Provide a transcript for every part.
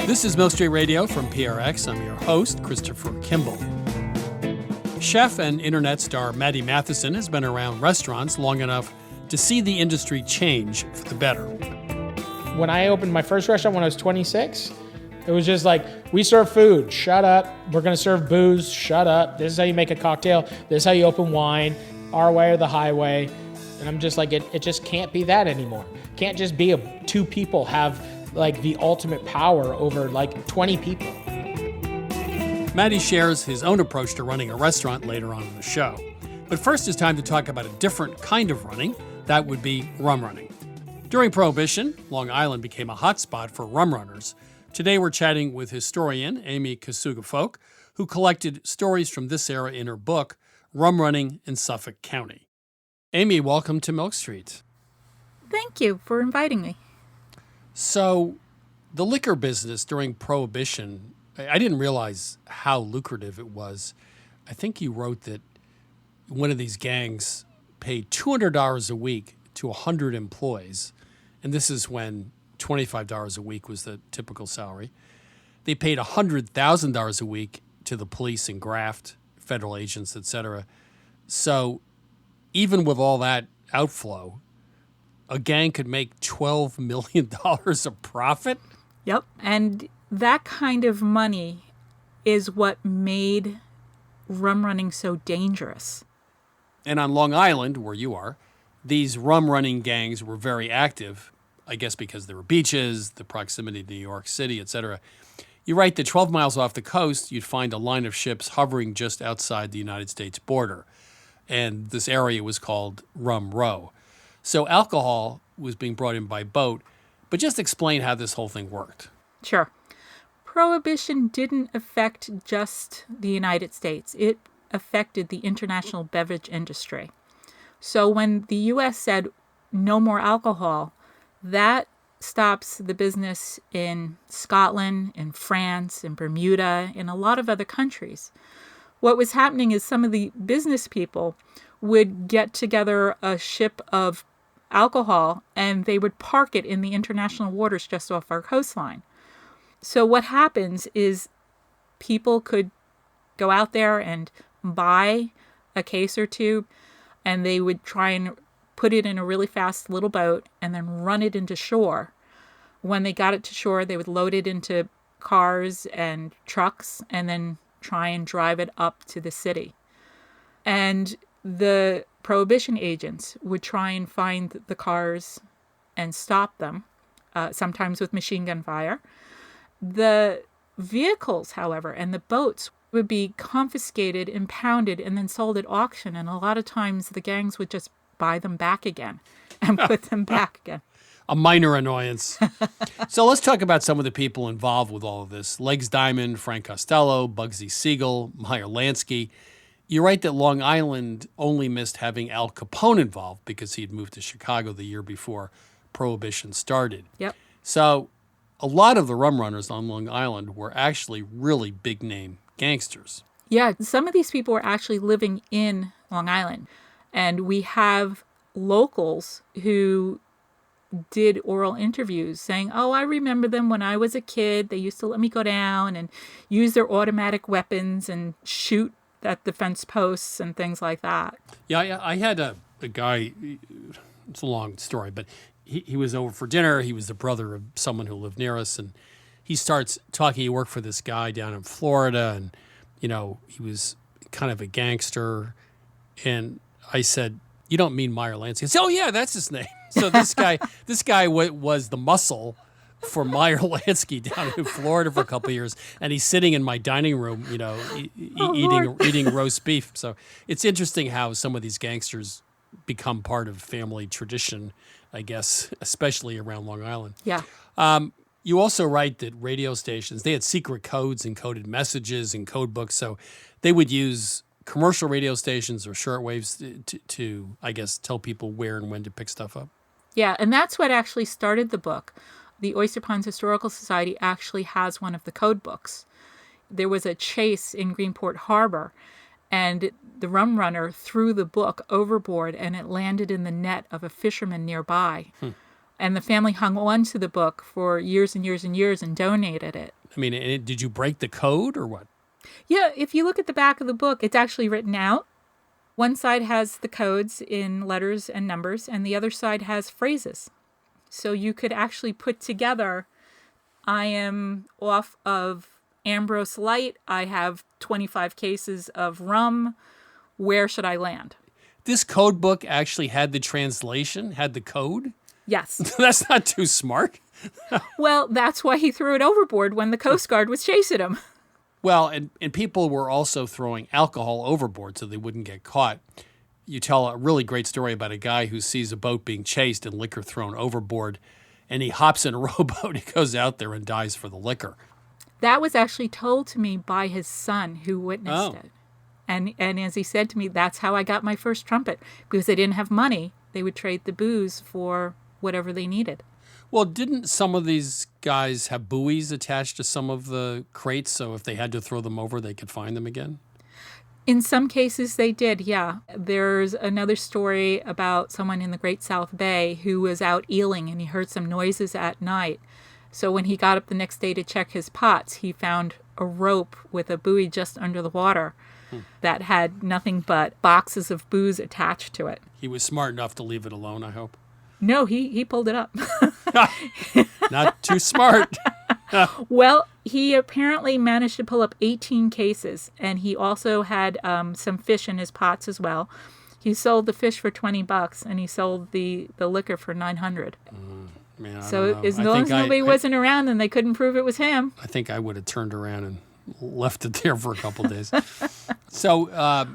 This is Milk Street Radio from PRX. I'm your host, Christopher Kimball. Chef and internet star Matty Matheson has been around restaurants long enough to see the industry change for the better. When I opened my first restaurant when I was 26, it was just like, we serve food, shut up. We're going to serve booze, shut up. This is how you make a cocktail. This is how you open wine, our way or the highway. And I'm just like, it just can't be that anymore. Can't just be two people have like the ultimate power over like 20 people. Matty shares his own approach to running a restaurant later on in the show. But first it's time to talk about a different kind of running. That would be rum running. During Prohibition, Long Island became a hotspot for rum runners. Today we're chatting with historian Amy Kasuga Folk, who collected stories from this era in her book, Rum Running in Suffolk County. Amy, welcome to Milk Street. Thank you for inviting me. So, the liquor business during Prohibition, I didn't realize how lucrative it was. I think you wrote that one of these gangs paid $200 a week to 100 employees, and this is when $25 a week was the typical salary. They paid $100,000 a week to the police and graft, federal agents, etc. So, even with all that outflow, a gang could make $12 million a profit? Yep. And that kind of money is what made rum running so dangerous. And on Long Island, where you are, these rum running gangs were very active, I guess because there were beaches, the proximity to New York City, etc. You write that 12 miles off the coast, you'd find a line of ships hovering just outside the United States border. And this area was called Rum Row. So alcohol was being brought in by boat, but just explain how this whole thing worked. Sure. Prohibition didn't affect just the United States. It affected the international beverage industry. So when the U.S. said no more alcohol, that stops the business in Scotland, in France, in Bermuda, in a lot of other countries. What was happening is some of the business people would get together a ship of alcohol and they would park it in the international waters just off our coastline. So what happens is people could go out there and buy a case or two, and they would try and put it in a really fast little boat and then run it into shore. When they got it to shore, they would load it into cars and trucks and then try and drive it up to the city. And the Prohibition agents would try and find the cars and stop them, sometimes with machine gun fire. The vehicles, however, and the boats would be confiscated, impounded, and then sold at auction. And a lot of times the gangs would just buy them back again and put them back again. A minor annoyance. So let's talk about some of the people involved with all of this. Legs Diamond, Frank Costello, Bugsy Siegel, Meyer Lansky. You write that Long Island only missed having Al Capone involved because he'd moved to Chicago the year before Prohibition started. Yep. So a lot of the rum runners on Long Island were actually really big-name gangsters. Yeah, some of these people were actually living in Long Island. And we have locals who did oral interviews saying, oh, I remember them when I was a kid. They used to let me go down and use their automatic weapons and shoot at the fence posts and things like that. Yeah, I had a guy, it's a long story, but he was over for dinner. He was the brother of someone who lived near us, and he starts talking. He worked for this guy down in Florida, and, you know, he was kind of a gangster. And I said, you don't mean Meyer Lansky? He said, oh, yeah, that's his name. So this guy was the muscle for Meyer Lansky down in Florida for a couple of years, and he's sitting in my dining room, you know, eating roast beef. So it's interesting how some of these gangsters become part of family tradition, I guess, especially around Long Island. Yeah. You also write that radio stations, they had secret codes and coded messages and code books, so they would use commercial radio stations or shortwaves to, I guess, tell people where and when to pick stuff up. Yeah, and that's what actually started the book. The Oyster Ponds Historical Society actually has one of the code books. There was a chase in Greenport Harbor, and the rum runner threw the book overboard, and it landed in the net of a fisherman nearby. And the family hung on to the book for years and years and years and donated it I mean, did you break the code or what? Yeah, if you look at the back of the book, it's actually written out. One side has the codes in letters and numbers, and the other side has phrases. So you could actually put together, I am off of Ambrose Light. I have 25 cases of rum. Where should I land? This code book actually had the translation, had the code? Yes. That's not too smart. Well, that's why he threw it overboard when the Coast Guard was chasing him. Well, and people were also throwing alcohol overboard so they wouldn't get caught. You tell a really great story about a guy who sees a boat being chased and liquor thrown overboard, and he hops in a rowboat. He goes out there and dies for the liquor. That was actually told to me by his son who witnessed it. And as he said to me, that's how I got my first trumpet. Because they didn't have money, they would trade the booze for whatever they needed. Well, didn't some of these guys have buoys attached to some of the crates, so if they had to throw them over, they could find them again? In some cases, they did, yeah. There's another story about someone in the Great South Bay who was out eeling, and he heard some noises at night. So when he got up the next day to check his pots, he found a rope with a buoy just under the water that had nothing but boxes of booze attached to it. He was smart enough to leave it alone, I hope. No, he pulled it up. Not too smart. Well, he apparently managed to pull up 18 cases, and he also had some fish in his pots as well. He sold the fish for $20, and he sold the liquor for $900. Man, So as long as nobody wasn't around and they couldn't prove it was him. I think I would have turned around and left it there for a couple of days. So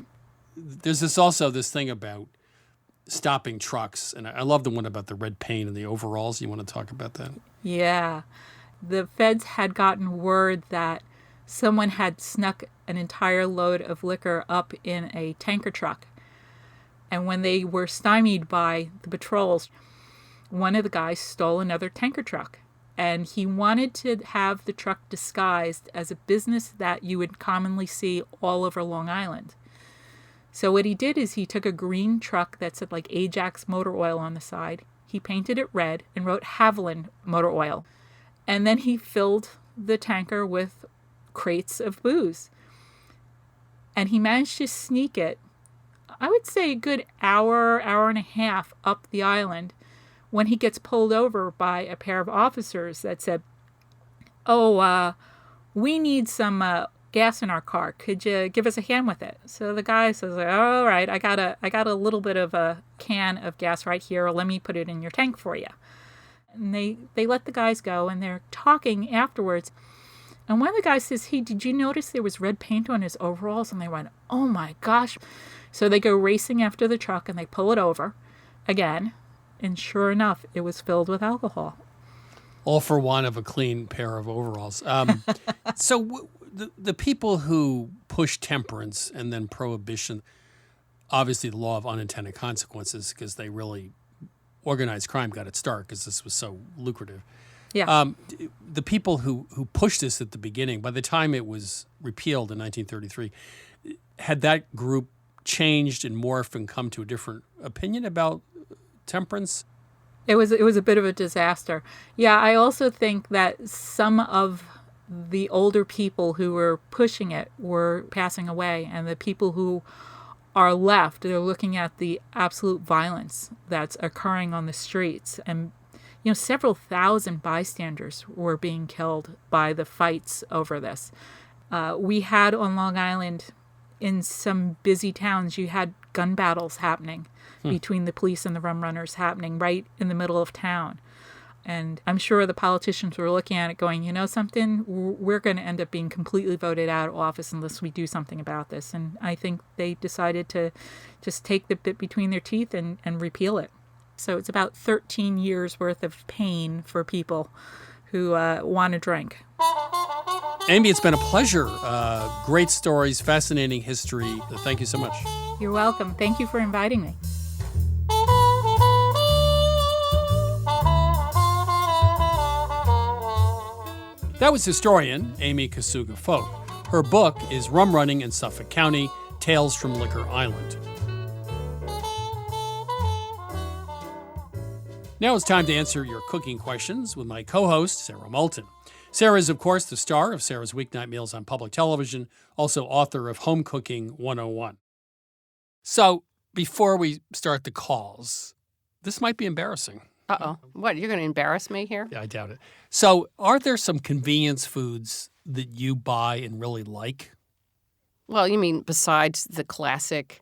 there's this thing about stopping trucks, and I love the one about the red paint and the overalls. You want to talk about that? Yeah. The feds had gotten word that someone had snuck an entire load of liquor up in a tanker truck. And when they were stymied by the patrols, one of the guys stole another tanker truck. And he wanted to have the truck disguised as a business that you would commonly see all over Long Island. So what he did is he took a green truck that said like Ajax Motor Oil on the side. He painted it red and wrote Haviland Motor Oil. And then he filled the tanker with crates of booze. And he managed to sneak it, I would say a good hour and a half up the island when he gets pulled over by a pair of officers that said, we need some gas in our car. Could you give us a hand with it? So the guy says, all right, I got a little bit of a can of gas right here. Let me put it in your tank for you. And they let the guys go, and they're talking afterwards. And one of the guys says, hey, did you notice there was red paint on his overalls? And they went, oh my gosh. So they go racing after the truck, and they pull it over again. And sure enough, it was filled with alcohol. All for want of a clean pair of overalls. So the people who push temperance and then prohibition, obviously the law of unintended consequences, because they really organized crime got its start because this was so lucrative. Yeah. The people who pushed this at the beginning, by the time it was repealed in 1933, had that group changed and morphed and come to a different opinion about temperance? It was a bit of a disaster. Yeah, I also think that some of the older people who were pushing it were passing away, and the people who are left, they're looking at the absolute violence that's occurring on the streets. And, several thousand bystanders were being killed by the fights over this. We had on Long Island, in some busy towns, you had gun battles happening between the police and the rum runners happening right in the middle of town. And I'm sure the politicians were looking at it going, you know something, we're going to end up being completely voted out of office unless we do something about this. And I think they decided to just take the bit between their teeth and repeal it. So it's about 13 years worth of pain for people who want to drink. Amy, it's been a pleasure. Great stories, fascinating history. Thank you so much. You're welcome. Thank you for inviting me. That was historian Amy Kasuga Folk. Her book is Rum-Running in Suffolk County, Tales from Liquor Island. Now it's time to answer your cooking questions with my co-host, Sarah Moulton. Sarah is, of course, the star of Sarah's Weeknight Meals on public television, also author of Home Cooking 101. So, before we start the calls, this might be embarrassing. Uh-oh. What, you're going to embarrass me here? Yeah, I doubt it. So, are there some convenience foods that you buy and really like? Well, you mean besides the classic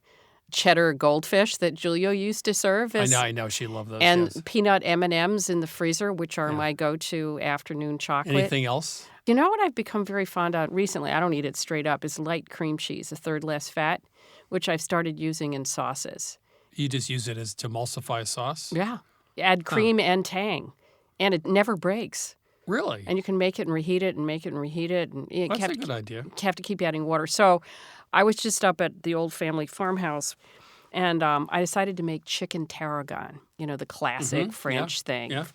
cheddar goldfish that Julio used to serve? I know. She loved those. And yes. peanut M&Ms in the freezer, which are my go-to afternoon chocolate. Anything else? You know what I've become very fond of recently? I don't eat it straight up. Is light cream cheese, a third less fat, which I've started using in sauces. You just use it as to emulsify a sauce? Yeah. Add cream and tang, and it never breaks. Really? And you can make it and reheat it and make it and reheat it. And you That's a good idea. You have to keep adding water. So I was just up at the old family farmhouse, and I decided to make chicken tarragon, the classic French thing. Yeah.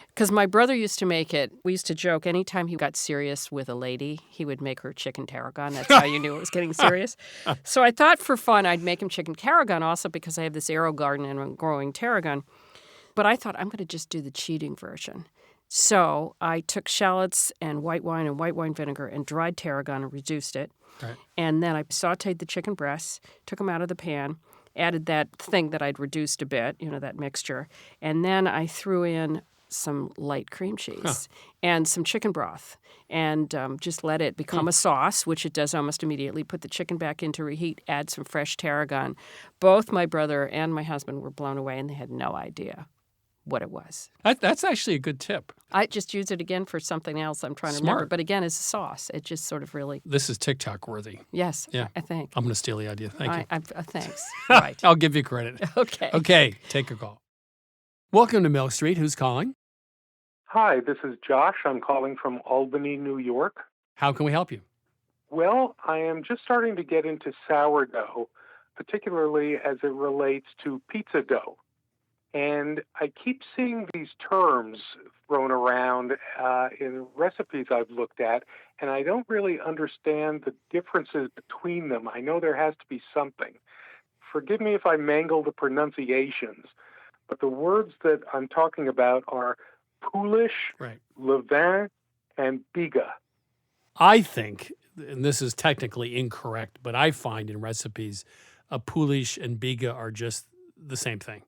Because my brother used to make it. We used to joke anytime he got serious with a lady, he would make her chicken tarragon. That's how you knew it was getting serious. So I thought for fun I'd make him chicken tarragon also because I have this arrow garden and I'm growing tarragon. But I thought I'm going to just do the cheating version. So I took shallots and white wine vinegar and dried tarragon and reduced it. Right. And then I sauteed the chicken breasts, took them out of the pan, added that thing that I'd reduced a bit, that mixture. And then I threw in some light cream cheese and some chicken broth and just let it become a sauce, which it does almost immediately. Put the chicken back into reheat, add some fresh tarragon. Both my brother and my husband were blown away, and they had no idea what it was. That's actually a good tip. I just use it again for something else I'm trying to remember. But again, as a sauce, it just sort of really... This is TikTok worthy. Yes, Yeah. I think. I'm going to steal the idea. Thank you. Thanks. Right. I'll give you credit. Okay. Okay, take a call. Welcome to Milk Street. Who's calling? Hi, this is Josh. I'm calling from Albany, New York. How can we help you? Well, I am just starting to get into sourdough, particularly as it relates to pizza dough. And I keep seeing these terms thrown around in recipes I've looked at, and I don't really understand the differences between them. I know there has to be something. Forgive me if I mangle the pronunciations, but the words that I'm talking about are poulish, Right. levain, and biga. I think, and this is technically incorrect, but I find in recipes, a poulish and biga are just the same thing.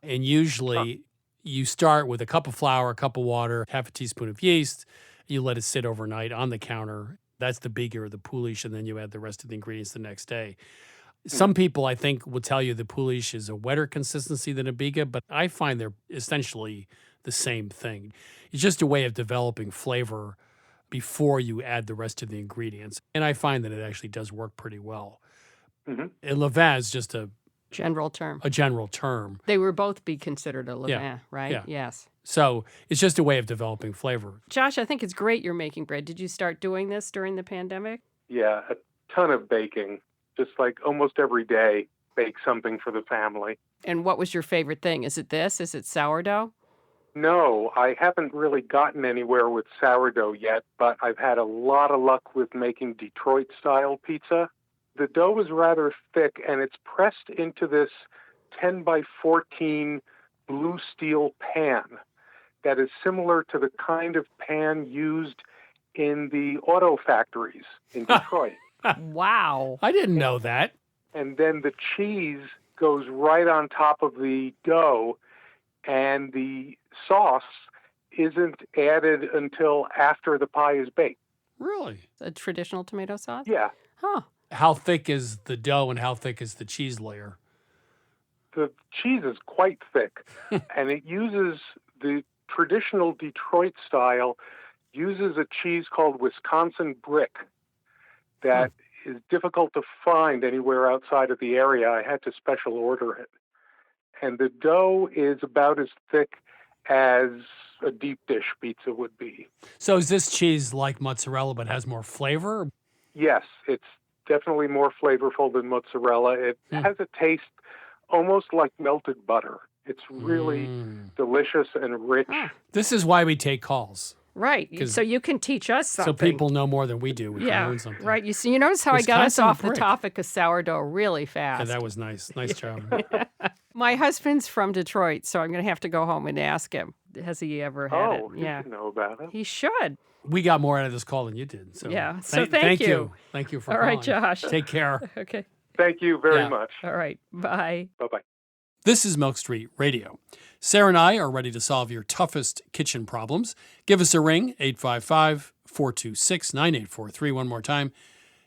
And usually you start with a cup of flour, a cup of water, half a teaspoon of yeast. You let it sit overnight on the counter. That's the biga or the poulish, and then you add the rest of the ingredients the next day. Some people, I think, will tell you the poulish is a wetter consistency than a biga, but I find they're essentially the same thing. It's just a way of developing flavor before you add the rest of the ingredients. And I find that it actually does work pretty well. Mm-hmm. And levain is just a General term. general term. They would both be considered a levain, Yeah. right? Yeah. Yes. So it's just a way of developing flavor. Josh, I think it's great you're making bread. Did you start doing this during the pandemic? Yeah, a ton of baking. Just like almost every day, bake something for the family. And what was your favorite thing? Is it this? Is it sourdough? No, I haven't really gotten anywhere with sourdough yet, but I've had a lot of luck with making Detroit-style pizza. The dough is rather thick, and it's pressed into this 10 by 14 blue steel pan that is similar to the kind of pan used in the auto factories in Detroit. Wow. I didn't know that. And then the cheese goes right on top of the dough, and the sauce isn't added until after the pie is baked. Really? A traditional tomato sauce? Yeah. Huh. How thick is the dough and how thick is the cheese layer? The cheese is quite thick, and it uses the traditional Detroit style, uses a cheese called Wisconsin brick that is difficult to find anywhere outside of the area. I had to special order it. And the dough is about as thick as a deep dish pizza would be. So is this cheese like mozzarella but has more flavor? Yes, it's definitely more flavorful than mozzarella. It has a taste almost like melted butter. It's really delicious and rich. This is why we take calls. Right. 'Cause- So you can teach us something. So people know more than we do. We can Yeah. learn something. Right. You see, you notice how I got us Wisconsin off the brick. topic of sourdough really fast. Yeah, that was nice. Nice job. My husband's from Detroit, so I'm going to have to go home and ask him. has he ever had it. Oh, he Yeah. should know about it. He should. We got more out of this call than you did. So Yeah. So thank thank you. you. Thank you for All calling. right, Josh. Take care. Okay. Thank you very Yeah. much. All right. Bye. Bye-bye. This is Milk Street Radio. Sarah and I are ready to solve your toughest kitchen problems. Give us a ring, 855-426-9843. One more time,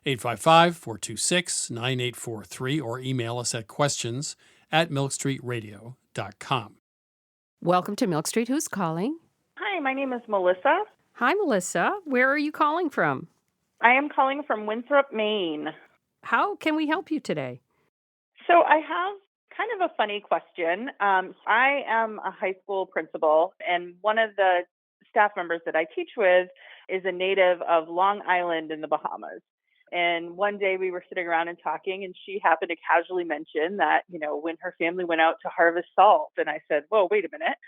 855-426-9843, or email us at questions@milkstreetradio.com. Welcome to Milk Street. Who's calling? Hi, my name is Melissa. Hi, Melissa. Where are you calling from? I am calling from Winthrop, Maine. How can we help you today? So I have kind of a funny question. I am a high school principal, and one of the staff members that I teach with is a native of Long Island in the Bahamas. And one day we were sitting around and talking, and she happened to casually mention that, when her family went out to harvest salt. And I said, whoa, wait a minute.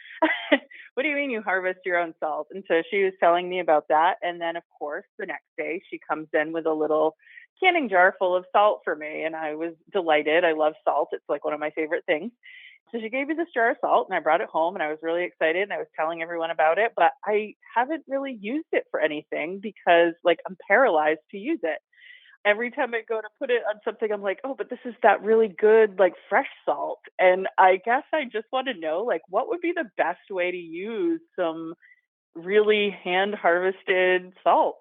What do you mean you harvest your own salt? And so she was telling me about that. And then, of course, the next day she comes in with a little canning jar full of salt for me. And I was delighted. I love salt. It's like one of my favorite things. So she gave me this jar of salt, and I brought it home, and I was really excited, and I was telling everyone about it. But I haven't really used it for anything because, I'm paralyzed to use it. Every time I go to put it on something, I'm like, oh, but this is that really good, fresh salt. And I guess I just want to know, what would be the best way to use some really hand-harvested salt?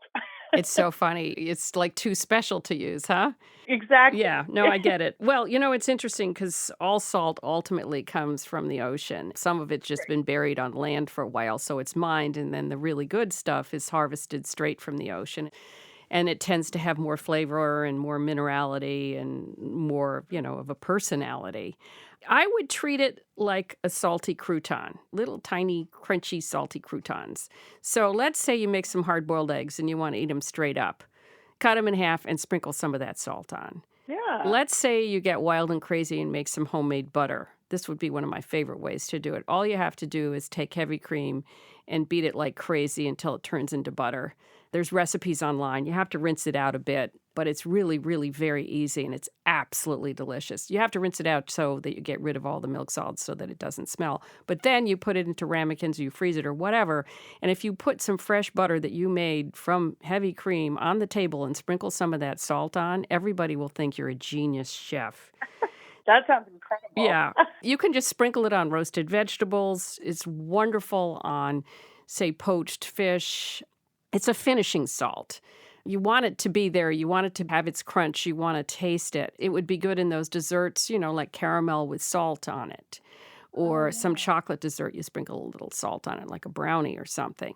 It's so funny. It's too special to use, huh? Exactly. Yeah, no, I get it. Well, it's interesting because all salt ultimately comes from the ocean. Some of it's just been buried on land for a while, so it's mined, and then the really good stuff is harvested straight from the ocean. And it tends to have more flavor and more minerality and more, of a personality. I would treat it like a salty crouton, little tiny, crunchy, salty croutons. So let's say you make some hard-boiled eggs and you want to eat them straight up. Cut them in half and sprinkle some of that salt on. Yeah. Let's say you get wild and crazy and make some homemade butter. This would be one of my favorite ways to do it. All you have to do is take heavy cream and beat it like crazy until it turns into butter. There's recipes online. You have to rinse it out a bit, but it's really, really very easy, and it's absolutely delicious. You have to rinse it out so that you get rid of all the milk solids so that it doesn't smell. But then you put it into ramekins, or you freeze it or whatever, and if you put some fresh butter that you made from heavy cream on the table and sprinkle some of that salt on, everybody will think you're a genius chef. That sounds incredible. Yeah. You can just sprinkle it on roasted vegetables. It's wonderful on, say, poached fish. It's a finishing salt. You want it to be there. You want it to have its crunch. You want to taste it. It would be good in those desserts, like caramel with salt on it. Or some chocolate dessert, you sprinkle a little salt on it, like a brownie or something.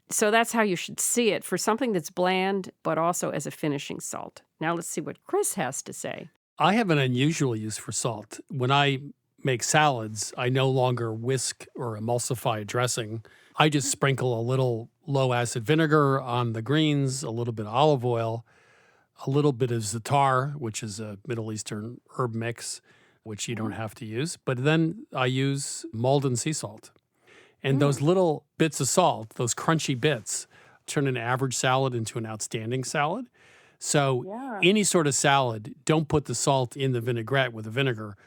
So that's how you should see it, for something that's bland, but also as a finishing salt. Now let's see what Chris has to say. I have an unusual use for salt. When I make salads, I no longer whisk or emulsify dressing. I just sprinkle a little low-acid vinegar on the greens, a little bit of olive oil, a little bit of za'atar, which is a Middle Eastern herb mix, which you don't have to use. But then I use Malden sea salt. And those little bits of salt, those crunchy bits, turn an average salad into an outstanding salad. So any sort of salad, don't put the salt in the vinaigrette with the vinegar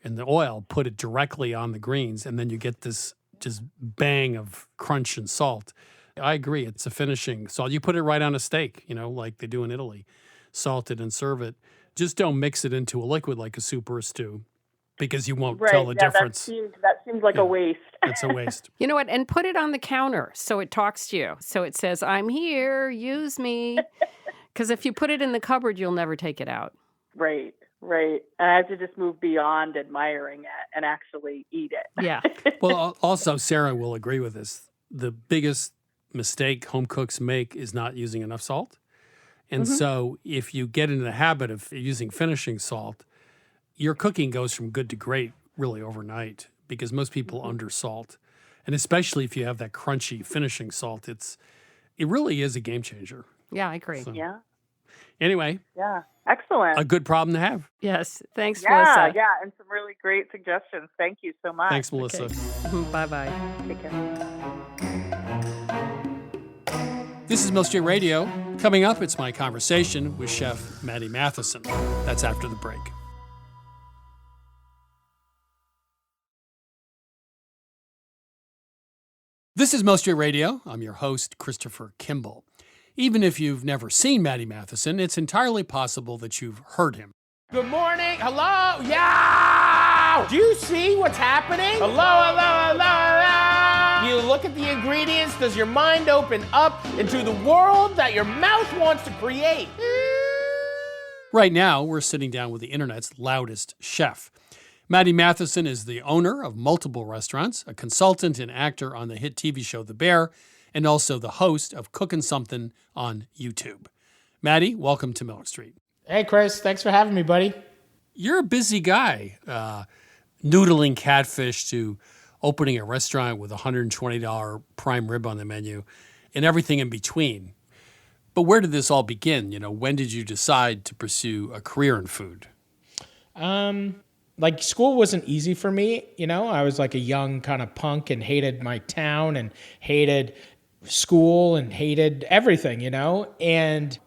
and the oil. Put it directly on the greens, and then you get this just bang of crunch and salt. I agree. It's a finishing salt. You put it right on a steak, like they do in Italy. Salt it and serve it. Just don't mix it into a liquid like a soup or a stew, because you won't tell the difference. That seems like a waste. It's a waste. You know what? And put it on the counter so it talks to you. So it says, I'm here, use me. Because if you put it in the cupboard, you'll never take it out. Right. And I have to just move beyond admiring it and actually eat it. Yeah. Well, also, Sarah will agree with this. The biggest mistake home cooks make is not using enough salt. And so if you get into the habit of using finishing salt, your cooking goes from good to great really overnight, because most people undersalt. And especially if you have that crunchy finishing salt, it really is a game changer. Yeah, I agree. So, Yeah. anyway, Excellent. a good problem to have. Yes. Thanks, Melissa. Yeah, and some really great suggestions. Thank you so much. Thanks, Melissa. Okay. Bye-bye. Take care. This is Milk Street Radio. Coming up, it's my conversation with Chef Matty Matheson. That's after the break. This is Most Street Radio. I'm your host, Christopher Kimball. Even if you've never seen Matty Matheson, it's entirely possible that you've heard him. Good morning. Hello. Yeah. Do you see what's happening? Hello. You look at the ingredients. Does your mind open up into the world that your mouth wants to create? Right now, we're sitting down with the internet's loudest chef. Matty Matheson is the owner of multiple restaurants, a consultant and actor on the hit TV show The Bear, and also the host of Cookin' Something on YouTube. Matty, welcome to Milk Street. Hey, Chris. Thanks for having me, buddy. You're a busy guy, noodling Catfish to opening a restaurant with a $120 prime rib on the menu and everything in between. But where did this all begin? When did you decide to pursue a career in food? School wasn't easy for me. I was like a young kind of punk and hated my town and hated school and hated everything, and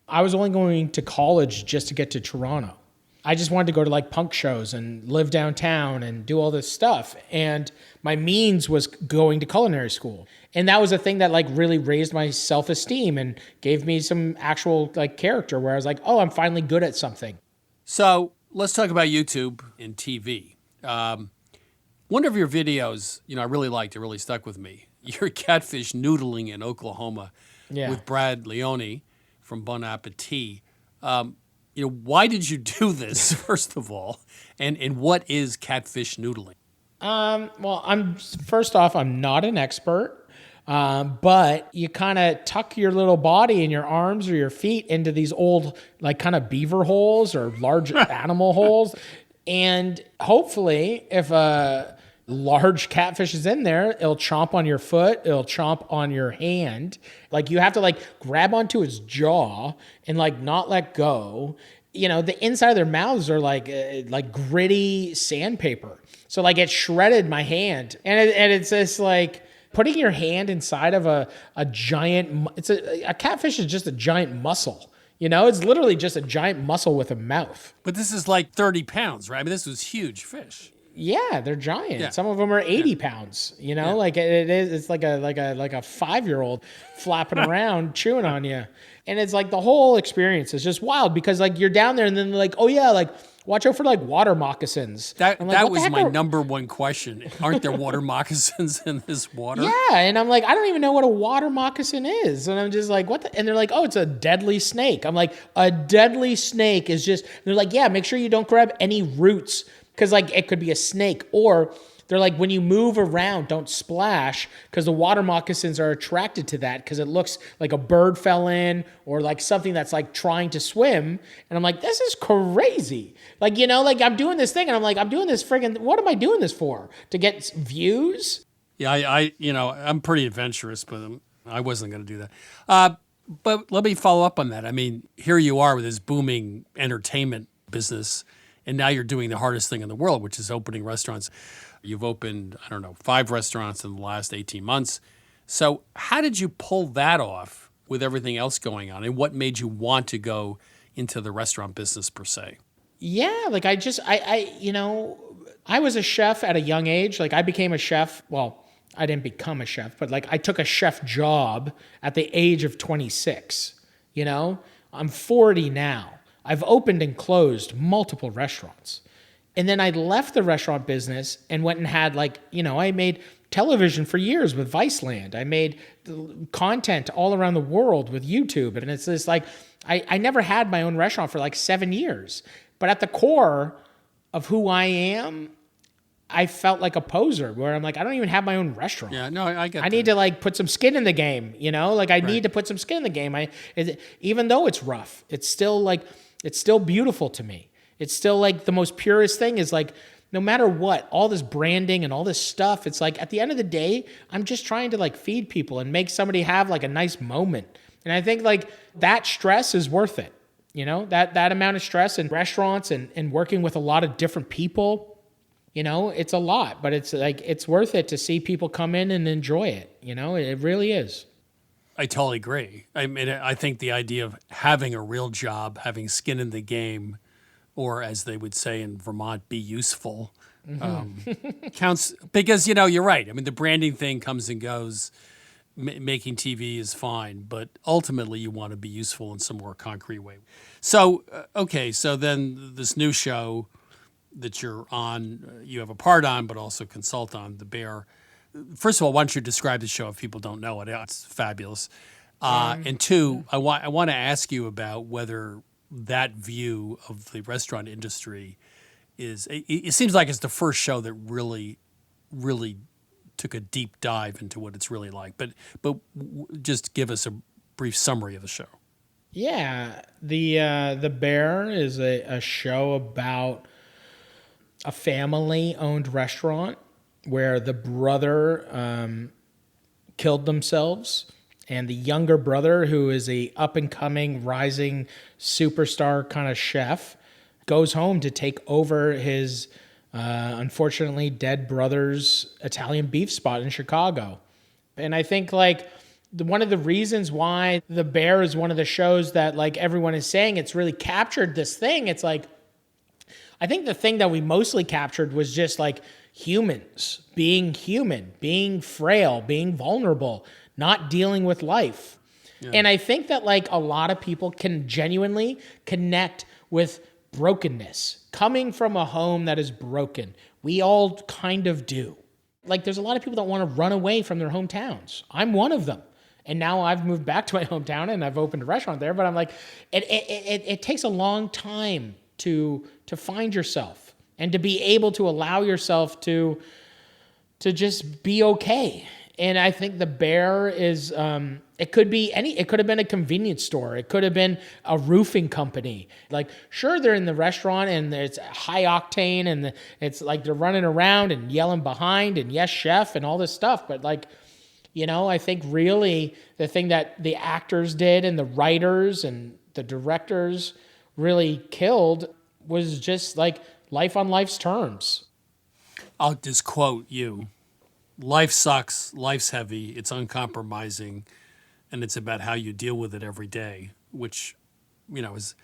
I was only going to college just to get to Toronto. I just wanted to go to punk shows and live downtown and do all this stuff. And my means was going to culinary school. And that was a thing that really raised my self-esteem and gave me some actual character where I was like, oh, I'm finally good at something. So let's talk about YouTube and TV. One of your videos, I really liked, it really stuck with me. Your Catfish noodling in Oklahoma with Brad Leone from Bon Appetit. Why did you do this, first of all? And what is Catfish noodling? Well, I'm not an expert. But you kind of tuck your little body and your arms or your feet into these old, kind of beaver holes or large animal holes. And hopefully, if a large catfish is in there, it'll chomp on your foot, it'll chomp on your hand. You have to, grab onto its jaw and, not let go. The inside of their mouths are like gritty sandpaper. So, it shredded my hand. And it's this, putting your hand inside of a giant, a catfish is just a giant mussel. It's literally just a giant mussel with a mouth. But this is 30 pounds, right? I mean, this was huge fish. Yeah, they're giant. Yeah. Some of them are 80 pounds. It's like a 5-year-old flapping around, chewing on you. And it's the whole experience is just wild because you're down there and then they're oh yeah, watch out for water moccasins. That was my number one question. Aren't there water moccasins in this water? Yeah, and I'm I don't even know what a water moccasin is. And I'm just what the? And they're oh, it's a deadly snake. I'm a deadly snake is just, they're yeah, make sure you don't grab any roots because it could be a snake. Or they're when you move around, don't splash because the water moccasins are attracted to that because it looks like a bird fell in or something that's trying to swim. And I'm this is crazy. I'm doing this thing and I'm doing this friggin', what am I doing this for? To get views? Yeah, I'm pretty adventurous, but I wasn't going to do that. But let me follow up on that. I mean, here you are with this booming entertainment business, and now you're doing the hardest thing in the world, which is opening restaurants. You've opened, 5 restaurants in the last 18 months. So how did you pull that off with everything else going on? And what made you want to go into the restaurant business per se? Yeah, I was a chef at a young age. I became a chef. Well, I didn't become a chef, but I took a chef job at the age of 26. I'm 40 now. I've opened and closed multiple restaurants. And then I left the restaurant business and went and had I made television for years with Viceland. I made content all around the world with YouTube. And it's this I never had my own restaurant for 7 years. But at the core of who I am, I felt like a poser where I'm I don't even have my own restaurant. Yeah, no, I get that. I need to put some skin in the game, I need to put some skin in the game. Even though it's rough, it's still it's still beautiful to me. It's still the most purest thing is no matter what, all this branding and all this stuff, it's at the end of the day, I'm just trying to feed people and make somebody have a nice moment. And I think that stress is worth it. That amount of stress in restaurants and working with a lot of different people, it's a lot, but it's worth it to see people come in and enjoy it. It really is. I totally agree. I mean, I think the idea of having a real job, having skin in the game, or as they would say in Vermont, be useful, Counts because, you're right. I mean, the branding thing comes and goes. Making TV is fine, but ultimately you want to be useful in some more concrete way. So, okay, so then this new show that you're on, you have a part on, but also consult on, The Bear. First of all, why don't you describe the show if people don't know it? It's fabulous. And two, I want to ask you about whether that view of the restaurant industry it seems like it's the first show that really took a deep dive into what it's really like. But just give us a brief summary of the show. Yeah, the Bear is a show about a family-owned restaurant where the brother killed themselves, and the younger brother, who is a up-and-coming, rising superstar kind of chef, goes home to take over his unfortunately dead brother's Italian beef spot in Chicago. And I think one of the reasons why The Bear is one of the shows that everyone is saying it's really captured this thing, it's I think the thing that we mostly captured was just humans being human, being frail, being vulnerable, not dealing with life. Yeah. And I think that a lot of people can genuinely connect with brokenness, coming from a home that is broken. We all kind of do. There's a lot of people that want to run away from their hometowns. I'm one of them. And now I've moved back to my hometown and I've opened a restaurant there, but I'm it takes a long time to find yourself and to be able to allow yourself to just be okay. And I think The Bear is, it could have been a convenience store. It could have been a roofing company. Sure, they're in the restaurant and it's high octane and it's they're running around and yelling behind and yes, chef and all this stuff. But I think really the thing that the actors did and the writers and the directors really killed was just life on life's terms. I'll just quote you. Life sucks, life's heavy, it's uncompromising, and it's about how you deal with it every day, which, is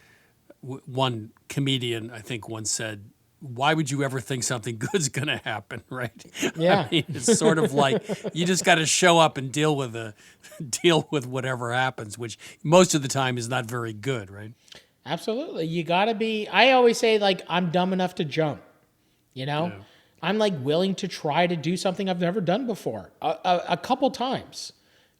one comedian, I think, once said, why would you ever think something good's going to happen, right? Yeah. I mean, it's sort of you just got to show up and deal with whatever happens, which most of the time is not very good, right? Absolutely. You got to be, I always say, I'm dumb enough to jump, Yeah. I'm willing to try to do something I've never done before a couple times.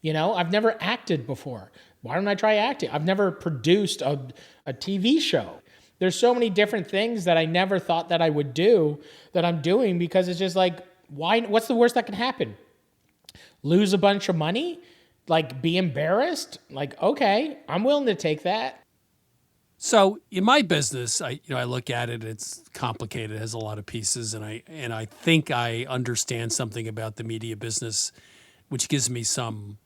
I've never acted before. Why don't I try acting? I've never produced a TV show. There's so many different things that I never thought that I would do that I'm doing because it's just why? What's the worst that can happen? Lose a bunch of money? Be embarrassed? Okay, I'm willing to take that. So in my business, I look at it. It's complicated. It has a lot of pieces, and I think I understand something about the media business, which gives me some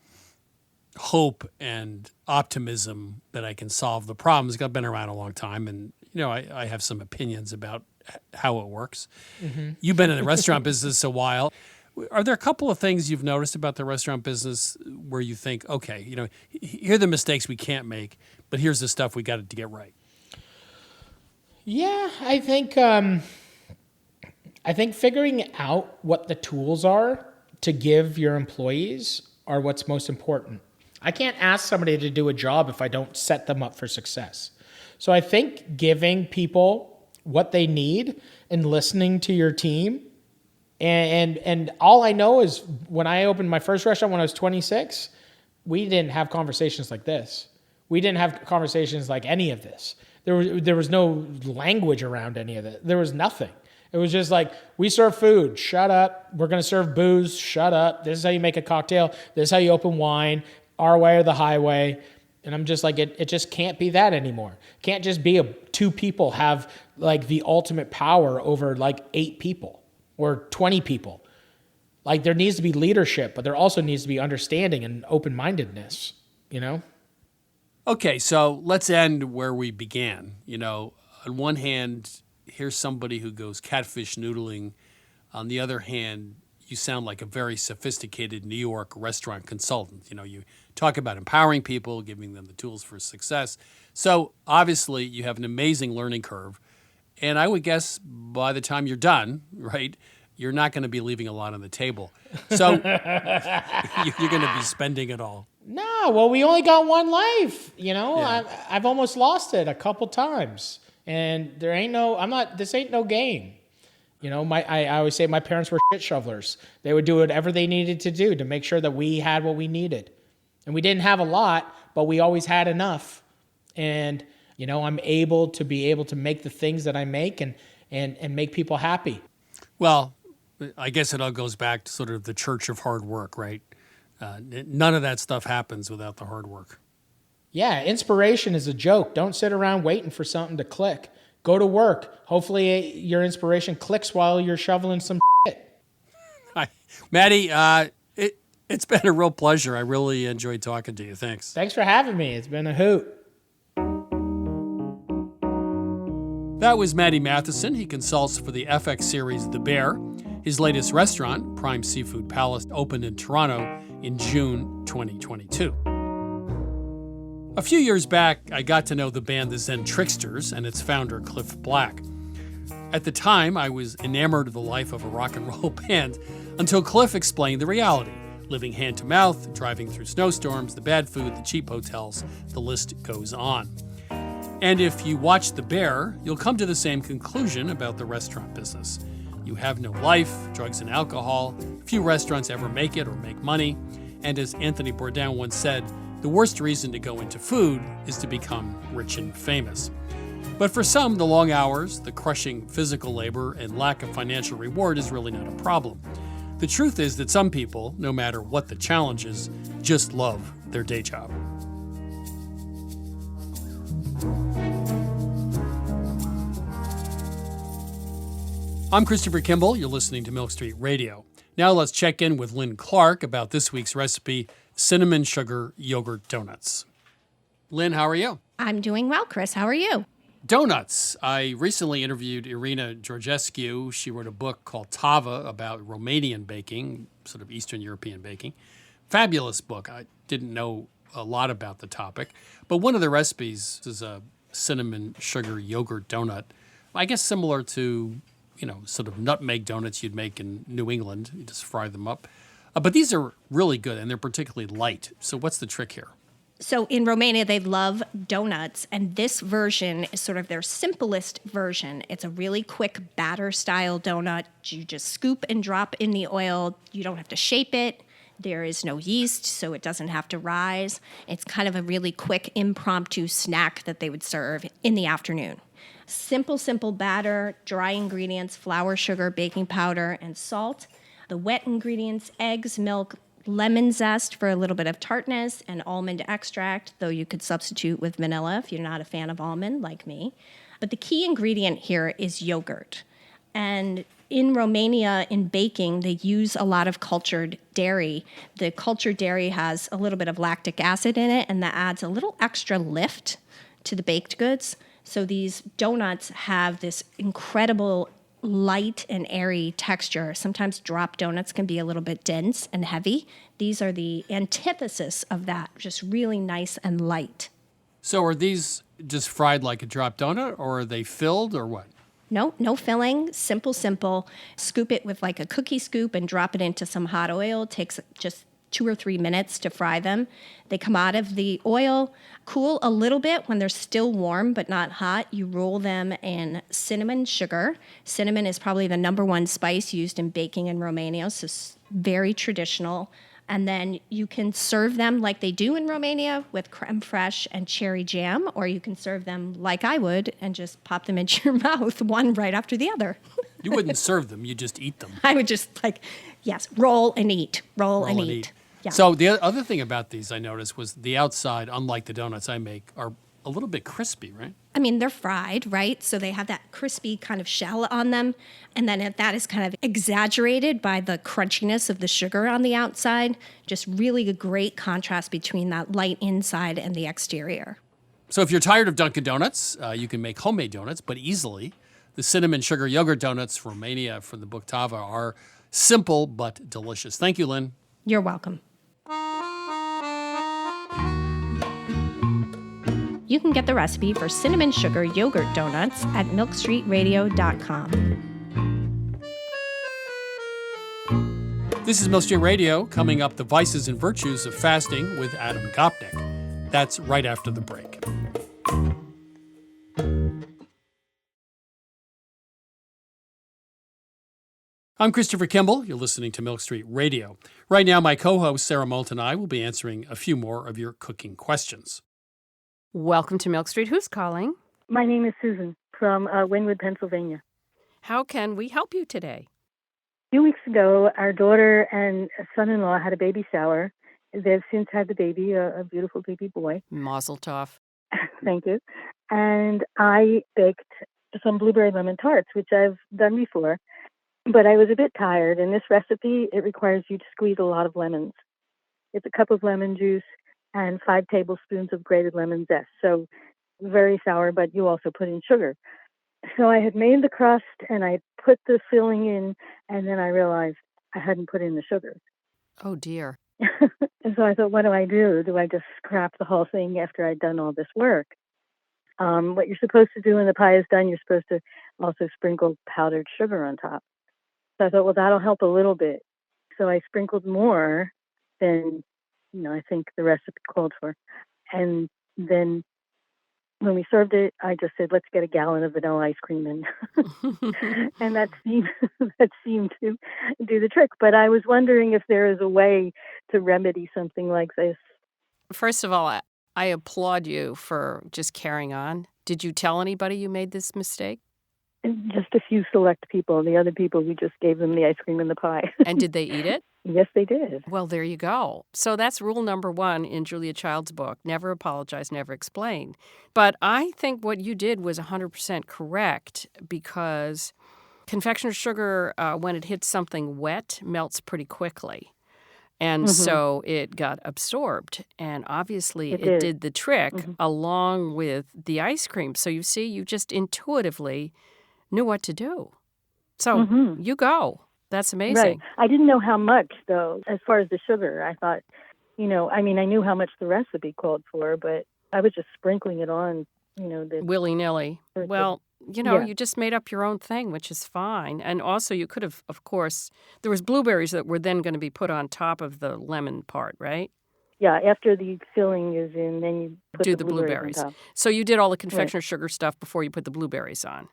hope and optimism that I can solve the problems. I've been around a long time, and I have some opinions about how it works. Mm-hmm. You've been in the restaurant business a while. Are there a couple of things you've noticed about the restaurant business where you think, okay, here are the mistakes we can't make, but here's the stuff we got to get right? Yeah, I think figuring out what the tools are to give your employees are what's most important. I can't ask somebody to do a job if I don't set them up for success. So I think giving people what they need and listening to your team. And all I know is when I opened my first restaurant when I was 26, we didn't have conversations like this. We didn't have conversations like any of this. There was no language around any of it. There was nothing. It was just we serve food. Shut up. We're going to serve booze. Shut up. This is how you make a cocktail. This is how you open wine. Our way or the highway. And I'm just it just can't be that anymore. It can't just be two people have the ultimate power over 8 people. Or 20 people. There needs to be leadership, but there also needs to be understanding and open-mindedness, Okay, so let's end where we began. On one hand, here's somebody who goes catfish noodling. On the other hand, you sound like a very sophisticated New York restaurant consultant. You talk about empowering people, giving them the tools for success. So obviously, you have an amazing learning curve. And I would guess by the time you're done, right, you're not going to be leaving a lot on the table. So you're going to be spending it all. No, well, we only got one life. Yeah. I've almost lost it a couple times, and this ain't no game. I always say my parents were shit shovelers. They would do whatever they needed to do to make sure that we had what we needed. And we didn't have a lot, but we always had enough. And, I'm able to make the things that I make and make people happy. Well, I guess it all goes back to sort of the church of hard work, right? None of that stuff happens without the hard work. Yeah, inspiration is a joke. Don't sit around waiting for something to click. Go to work. Hopefully your inspiration clicks while you're shoveling some shit. Hi, Matty, it's been a real pleasure. I really enjoyed talking to you. Thanks. Thanks for having me. It's been a hoot. That was Matty Matheson. He consults for the FX series The Bear. His latest restaurant, Prime Seafood Palace, opened in Toronto in June 2022. A few years back, I got to know the band The Zen Tricksters and its founder, Cliff Black. At the time, I was enamored of the life of a rock and roll band until Cliff explained the reality. Living hand to mouth, driving through snowstorms, the bad food, the cheap hotels, the list goes on. And if you watch The Bear, you'll come to the same conclusion about the restaurant business. You have no life, drugs and alcohol, few restaurants ever make it or make money, and as Anthony Bourdain once said, the worst reason to go into food is to become rich and famous. But for some, the long hours, the crushing physical labor, and lack of financial reward is really not a problem. The truth is that some people, no matter what the challenge is, just love their day job. I'm Christopher Kimball. You're listening to Milk Street Radio. Now let's check in with Lynn Clark about this week's recipe, Cinnamon Sugar Yogurt Doughnuts. Lynn, how are you? I'm doing well, Chris. How are you? Donuts. I recently interviewed Irina Georgescu. She wrote a book called Tava about Romanian baking, sort of Eastern European baking. Fabulous book. I didn't know a lot about the topic, but one of the recipes is a cinnamon sugar yogurt donut. I guess similar to, sort of nutmeg donuts you'd make in New England. You just fry them up. But these are really good, and they're particularly light. So what's the trick here? So in Romania, they love donuts, and this version is sort of their simplest version. It's a really quick batter-style donut. You just scoop and drop in the oil. You don't have to shape it. There is no yeast, so it doesn't have to rise. It's kind of a really quick, impromptu snack that they would serve in the afternoon. Simple batter, dry ingredients, flour, sugar, baking powder, and salt. The wet ingredients, eggs, milk, lemon zest for a little bit of tartness, and almond extract, though you could substitute with vanilla if you're not a fan of almond like me. But the key ingredient here is yogurt. And in Romania, in baking, they use a lot of cultured dairy. The cultured dairy has a little bit of lactic acid in it, and that adds a little extra lift to the baked goods. So these donuts have this incredible light and airy texture. Sometimes drop donuts can be a little bit dense and heavy. These are the antithesis of that, just really nice and light. So are these just fried like a drop donut, or are they filled, or what? No filling, simple. Scoop it with like a cookie scoop and drop it into some hot oil. It takes just 2 or 3 minutes to fry them. They come out of the oil, cool a little bit when they're still warm but not hot. You roll them in cinnamon sugar. Cinnamon is probably the number one spice used in baking in Romania, so it's very traditional. And then you can serve them like they do in Romania with creme fraiche and cherry jam, or you can serve them like I would and just pop them into your mouth, one right after the other. You wouldn't serve them, you just eat them. I would just roll and eat, roll and eat. Yeah. So the other thing about these I noticed was the outside, unlike the donuts I make, are a little bit crispy, right? I mean, they're fried, right? So they have that crispy kind of shell on them. And then that is kind of exaggerated by the crunchiness of the sugar on the outside. Just really a great contrast between that light inside and the exterior. So if you're tired of Dunkin' Donuts, you can make homemade donuts, but easily. The Cinnamon Sugar Yogurt Doughnuts, Romania, from the book Tava, are simple but delicious. Thank you, Lynn. You're welcome. You can get the recipe for Cinnamon Sugar Yogurt Doughnuts at milkstreetradio.com. This is Milk Street Radio. Coming up, the vices and virtues of fasting with Adam Gopnik. That's right after the break. I'm Christopher Kimball. You're listening to Milk Street Radio. Right now, my co-host Sarah Molt and I will be answering a few more of your cooking questions. Welcome to Milk Street. Who's calling? My name is Susan from Wynwood, Pennsylvania. How can we help you today? A few weeks ago, our daughter and son-in-law had a baby shower. They've since had the baby, a beautiful baby boy. Mazel tov. Thank you. And I baked some blueberry lemon tarts, which I've done before. But I was a bit tired. In this recipe, it requires you to squeeze a lot of lemons. It's a cup of lemon juice and 5 tablespoons of grated lemon zest. So very sour, but you also put in sugar. So I had made the crust and I put the filling in, and then I realized I hadn't put in the sugar. Oh, dear. And so I thought, what do I do? Do I just scrap the whole thing after I'd done all this work? What you're supposed to do when the pie is done, you're supposed to also sprinkle powdered sugar on top. So I thought, well, that'll help a little bit. So I sprinkled more than, I think the recipe called for. And then when we served it, I just said, let's get a gallon of vanilla ice cream in. And that seemed to do the trick. But I was wondering if there is a way to remedy something like this. First of all, I applaud you for just carrying on. Did you tell anybody you made this mistake? Just a few select people. The other people, we just gave them the ice cream and the pie. And did they eat it? Yes, they did. Well, there you go. So that's rule number 1 in Julia Child's book. Never apologize, never explain. But I think what you did was 100% correct, because confectioner's sugar, when it hits something wet, melts pretty quickly. And so it got absorbed. And obviously it did the trick along with the ice cream. So you see, you just intuitively knew what to do. So you go. That's amazing. Right. I didn't know how much, though, as far as the sugar. I thought, I knew how much the recipe called for, but I was just sprinkling it on, willy-nilly. Well, you just made up your own thing, which is fine. And also you could have, of course, there was blueberries that were then going to be put on top of the lemon part, right? Yeah, after the filling is in, then you put do the blueberries. on top. So you did all the confectioner's sugar stuff before you put the blueberries on.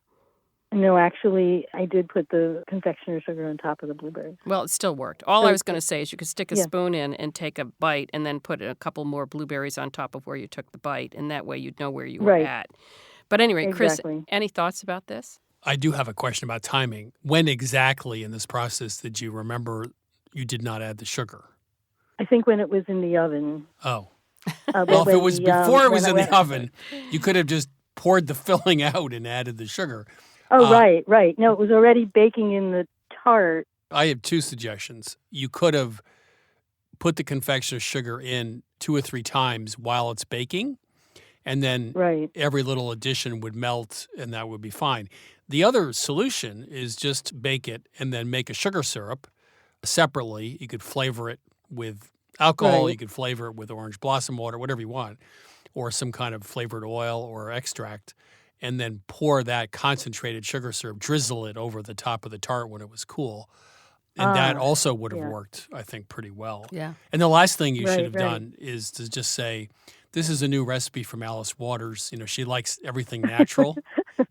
No, actually, I did put the confectioner's sugar on top of the blueberries. Well, it still worked. All I was going to say is you could stick a spoon in and take a bite and then put a couple more blueberries on top of where you took the bite, and that way you'd know where you were at. But anyway, exactly. Chris, any thoughts about this? I do have a question about timing. When exactly in this process did you remember you did not add the sugar? I think when it was in the oven. Oh. Well, if it was before it was in the oven, you could have just poured the filling out and added the sugar. Oh, right. No, it was already baking in the tart. I have 2 suggestions. You could have put the confectioner's sugar in 2 or 3 times while it's baking, and then every little addition would melt, and that would be fine. The other solution is just bake it and then make a sugar syrup separately. You could flavor it with alcohol. You could flavor it with orange blossom water, whatever you want, or some kind of flavored oil or extract, and then pour that concentrated sugar syrup, drizzle it over the top of the tart when it was cool. And that also would have worked, I think, pretty well. Yeah. And the last thing you should have done is to just say, this is a new recipe from Alice Waters. She likes everything natural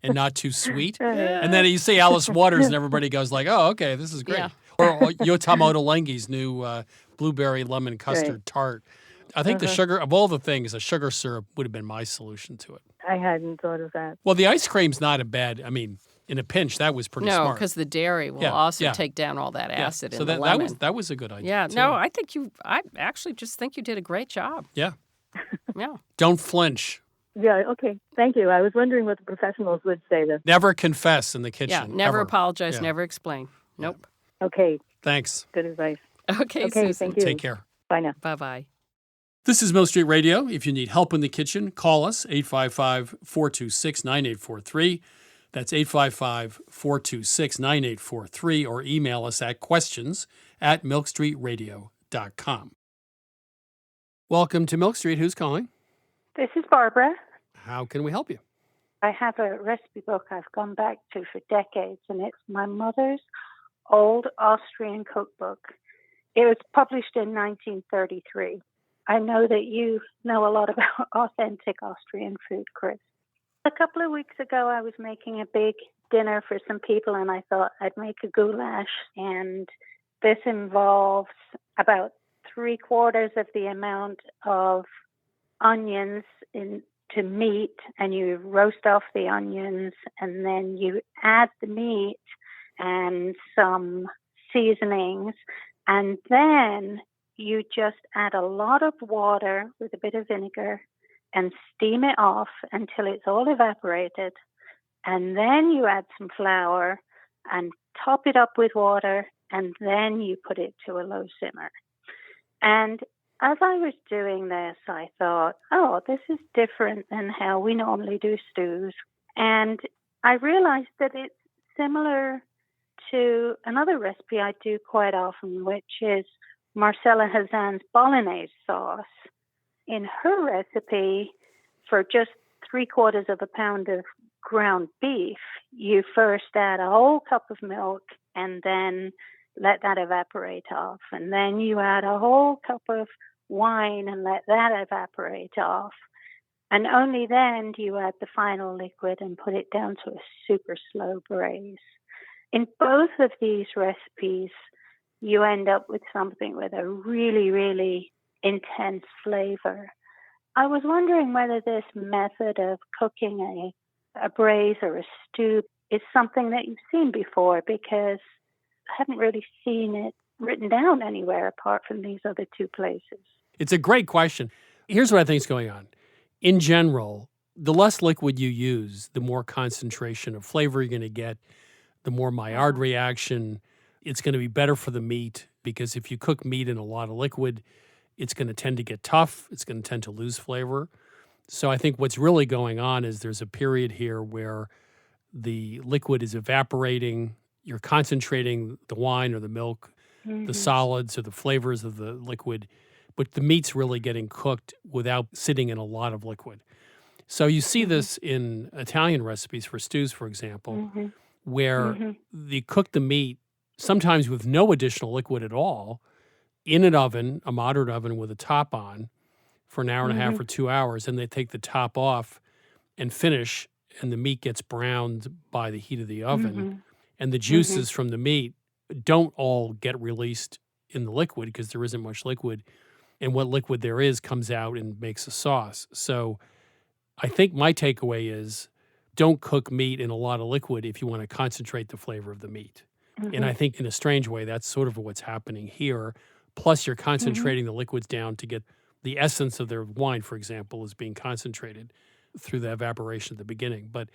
and not too sweet. And then you say Alice Waters and everybody goes like, oh, okay, this is great. Yeah. Or Yotam Ottolenghi's new blueberry lemon custard tart. I think the sugar, of all the things, a sugar syrup would have been my solution to it. I hadn't thought of that. Well, the ice cream's not a bad, in a pinch, that was pretty smart. No, because the dairy will also take down all that acid in the lemon. So that was a good idea. Yeah, too. no, I actually just think you did a great job. Yeah. Yeah. Don't flinch. Yeah, okay. Thank you. I was wondering what the professionals would say. Never confess in the kitchen. Yeah, never ever. apologize, never explain. Nope. Okay. Thanks. Good advice. Okay, Susan. Thank you. Take care. Bye now. Bye-bye. This is Milk Street Radio. If you need help in the kitchen, call us, 855-426-9843. That's 855-426-9843, or email us at questions@milkstreetradio.com. Welcome to Milk Street. Who's calling? This is Barbara. How can we help you? I have a recipe book I've gone back to for decades, and it's my mother's old Austrian cookbook. It was published in 1933. I know that you know a lot about authentic Austrian food, Chris. A couple of weeks ago, I was making a big dinner for some people, and I thought I'd make a goulash. And this involves about 3/4 of the amount of onions into meat, and you roast off the onions, and then you add the meat and some seasonings, and then you just add a lot of water with a bit of vinegar and steam it off until it's all evaporated. And then you add some flour and top it up with water, and then you put it to a low simmer. And as I was doing this, I thought, oh, this is different than how we normally do stews. And I realized that it's similar to another recipe I do quite often, which is Marcella Hazan's bolognese sauce. In her recipe, for just 3/4 of a pound of ground beef, you first add a whole cup of milk and then let that evaporate off. And then you add a whole cup of wine and let that evaporate off. And only then do you add the final liquid and put it down to a super slow braise. In both of these recipes, you end up with something with a really, really intense flavor. I was wondering whether this method of cooking a braise or a stew is something that you've seen before, because I haven't really seen it written down anywhere apart from these other two places. It's a great question. Here's what I think is going on. In general, the less liquid you use, the more concentration of flavor you're going to get, the more Maillard reaction. It's going to be better for the meat, because if you cook meat in a lot of liquid, it's going to tend to get tough. It's going to tend to lose flavor. So I think what's really going on is there's a period here where the liquid is evaporating. You're concentrating the wine or the milk, the solids or the flavors of the liquid, but the meat's really getting cooked without sitting in a lot of liquid. So you see this in Italian recipes for stews, for example, where they cook the meat sometimes with no additional liquid at all in an oven, a moderate oven with a top on, for an hour and a half or 2 hours, and they take the top off and finish, and the meat gets browned by the heat of the oven. And the juices from the meat don't all get released in the liquid because there isn't much liquid. And what liquid there is comes out and makes a sauce. So I think my takeaway is don't cook meat in a lot of liquid if you want to concentrate the flavor of the meat. And I think in a strange way, that's sort of what's happening here. Plus, you're concentrating the liquids down to get the essence of their wine, for example, is being concentrated through the evaporation at the beginning. But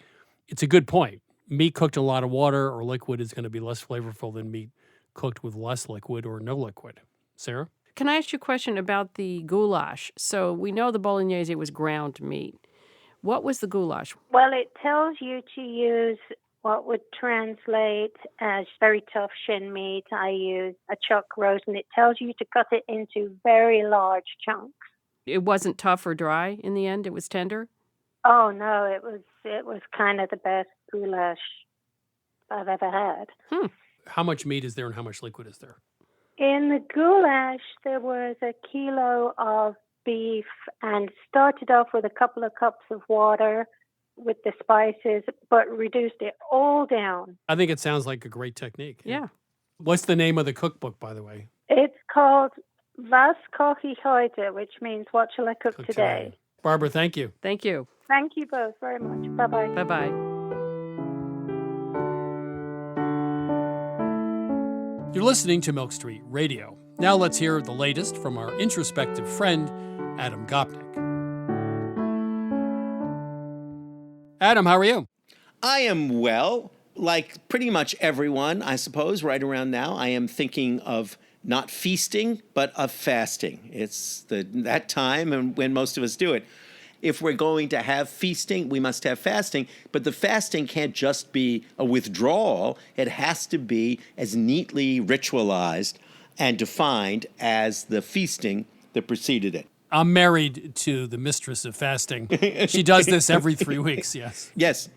it's a good point. Meat cooked in a lot of water or liquid is going to be less flavorful than meat cooked with less liquid or no liquid. Sarah? Can I ask you a question about the goulash? So we know the bolognese was ground meat. What was the goulash? Well, it tells you to use what would translate as very tough shin meat. I use a chuck roast, and it tells you to cut it into very large chunks. It wasn't tough or dry in the end? It was tender? Oh, no, it was kind of the best goulash I've ever had. How much meat is there and how much liquid is there? In the goulash, there was 1 kilo of beef, and started off with a couple of cups of water with the spices, but reduced it all down. I think it sounds like a great technique. Yeah. What's the name of the cookbook, by the way? It's called Was koche ich heute, which means what shall I cook today? Barbara, thank you. Thank you. Thank you both very much. Bye-bye. Bye-bye. You're listening to Milk Street Radio. Now let's hear the latest from our introspective friend, Adam Gopnik. Adam, how are you? I am well. Like pretty much everyone, I suppose, right around now, I am thinking of not feasting, but of fasting. It's that time and when most of us do it. If we're going to have feasting, we must have fasting, but the fasting can't just be a withdrawal. It has to be as neatly ritualized and defined as the feasting that preceded it. I'm married to the mistress of fasting. She does this every 3 weeks, yes. Yes.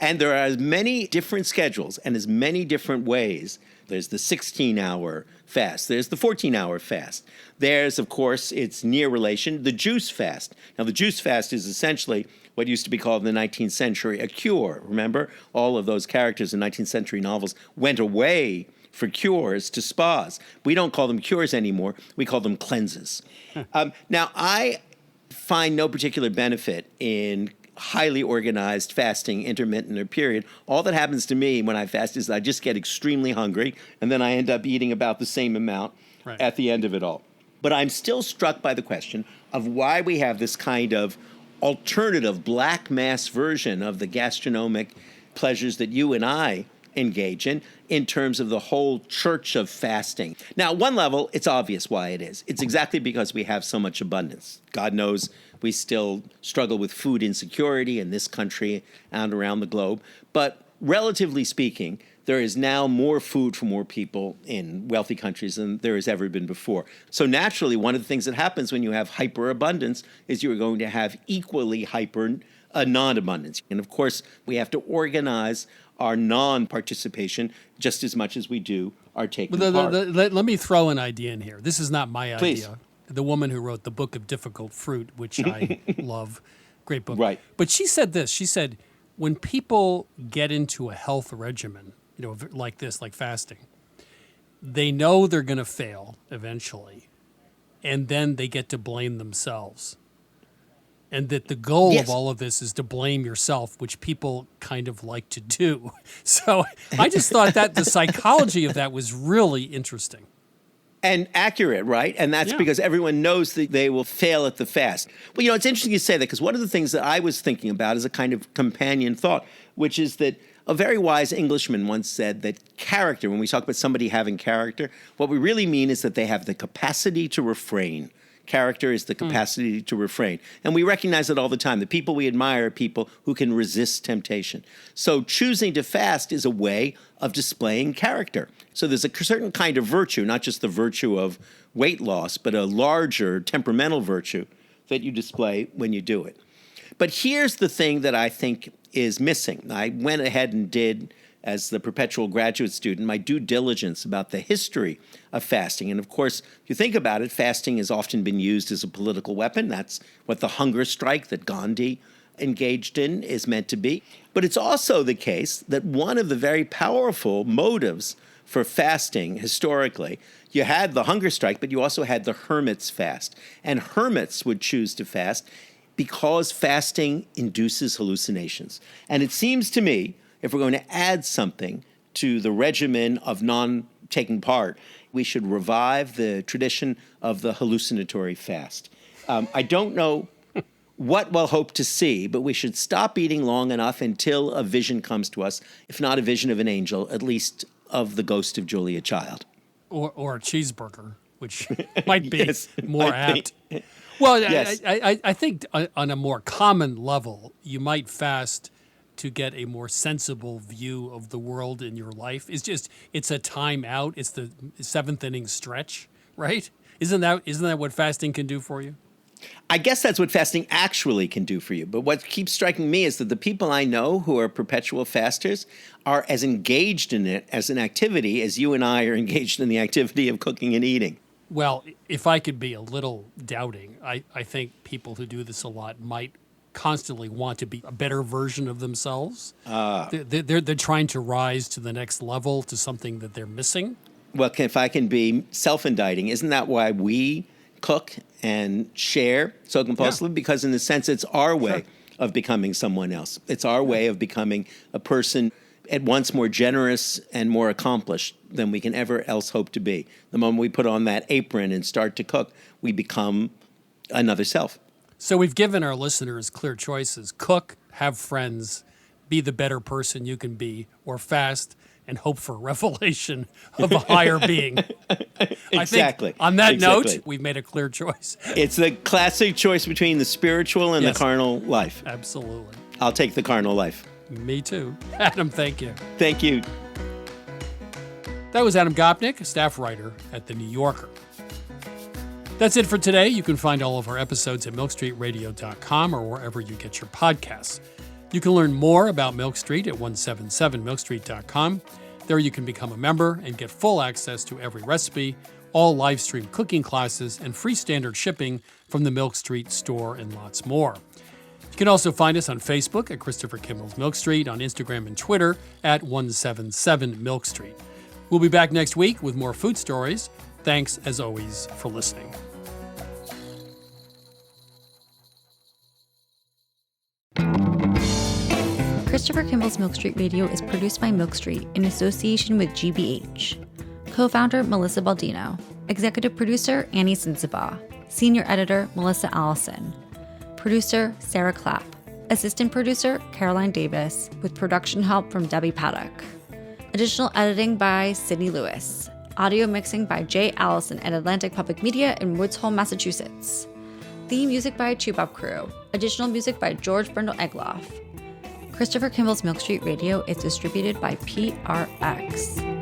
And there are as many different schedules and as many different ways. There's the 16-hour fast. There's the 14-hour fast. There's, of course, its near relation, the juice fast. Now, the juice fast is essentially what used to be called in the 19th century a cure. Remember, all of those characters in 19th century novels went away for cures to spas. We don't call them cures anymore. We call them cleanses. Now, I find no particular benefit in highly organized fasting, intermittent or period. All that happens to me when I fast is I just get extremely hungry, and then I end up eating about the same amount at the end of it all. But I'm still struck by the question of why we have this kind of alternative black mass version of the gastronomic pleasures that you and I engage in terms of the whole church of fasting. Now, at one level, it's obvious why it is. It's exactly because we have so much abundance. God knows we still struggle with food insecurity in this country and around the globe. But relatively speaking, there is now more food for more people in wealthy countries than there has ever been before. So naturally, one of the things that happens when you have hyperabundance is you're going to have equally hyper non-abundance. And of course, we have to organize our non-participation just as much as we do our taking part. Let me throw an idea in here. This is not my Please. idea. The woman who wrote The Book of Difficult Fruit, which I love, great book. Right. But she said this. She said, when people get into a health regimen, like this, like fasting, they know they're going to fail eventually, and then they get to blame themselves. And that the goal of all of this is to blame yourself, which people kind of like to do. So I just thought that the psychology of that was really interesting. And accurate, right? And that's because everyone knows that they will fail at the fast. Well, it's interesting you say that, because one of the things that I was thinking about is a kind of companion thought, which is that a very wise Englishman once said that character, when we talk about somebody having character, what we really mean is that they have the capacity to refrain. Character is the capacity to refrain. And we recognize it all the time. The people we admire are people who can resist temptation. So choosing to fast is a way of displaying character. So there's a certain kind of virtue, not just the virtue of weight loss, but a larger temperamental virtue that you display when you do it. But here's the thing that I think is missing. I went ahead and did, as the perpetual graduate student, my due diligence about the history of fasting. And of course, if you think about it, fasting has often been used as a political weapon. That's what the hunger strike that Gandhi engaged in is meant to be. But it's also the case that one of the very powerful motives for fasting historically, you had the hunger strike, but you also had the hermit's fast. And hermits would choose to fast because fasting induces hallucinations. And it seems to me, if we're going to add something to the regimen of non-taking part, we should revive the tradition of the hallucinatory fast. I don't know what we'll hope to see, but we should stop eating long enough until a vision comes to us, if not a vision of an angel, at least of the ghost of Julia Child. Or a cheeseburger, which might be Yes, more I apt. think. Well, Yes. I think on a more common level, you might fast to get a more sensible view of the world in your life. It's a time out. It's the seventh inning stretch, right? Isn't that what fasting can do for you? I guess that's what fasting actually can do for you. But what keeps striking me is that the people I know who are perpetual fasters are as engaged in it as an activity as you and I are engaged in the activity of cooking and eating. Well, if I could be a little doubting, I think people who do this a lot might constantly want to be a better version of themselves. They're trying to rise to the next level, to something that they're missing. Well, if I can be self-indicting, isn't that why we cook and share so compulsively? Because in a sense, it's our way of becoming someone else. It's our way of becoming a person at once more generous and more accomplished than we can ever else hope to be. The moment we put on that apron and start to cook, we become another self. So we've given our listeners clear choices: cook, have friends, be the better person you can be, or fast and hope for revelation of a higher being. Exactly. I think on that note, we've made a clear choice. It's the classic choice between the spiritual and the carnal life. Absolutely. I'll take the carnal life. Me too. Adam, thank you. Thank you. That was Adam Gopnik, a staff writer at The New Yorker. That's it for today. You can find all of our episodes at milkstreetradio.com or wherever you get your podcasts. You can learn more about Milk Street at 177milkstreet.com. There you can become a member and get full access to every recipe, all live stream cooking classes, and free standard shipping from the Milk Street store and lots more. You can also find us on Facebook at Christopher Kimball's Milk Street, on Instagram and Twitter at 177Milk Street. We'll be back next week with more food stories. Thanks, as always, for listening. Christopher Kimball's Milk Street Radio is produced by Milk Street in association with GBH. Co-founder Melissa Baldino. Executive producer Annie Sensabaugh. Senior editor Melissa Allison. Producer Sarah Clapp. Assistant producer Caroline Davis, with production help from Debbie Paddock. Additional editing by Sydney Lewis. Audio mixing by Jay Allison at Atlantic Public Media in Woods Hole, Massachusetts. Theme music by Chubop Crew. Additional music by George Brindle Egloff. Christopher Kimball's Milk Street Radio is distributed by PRX.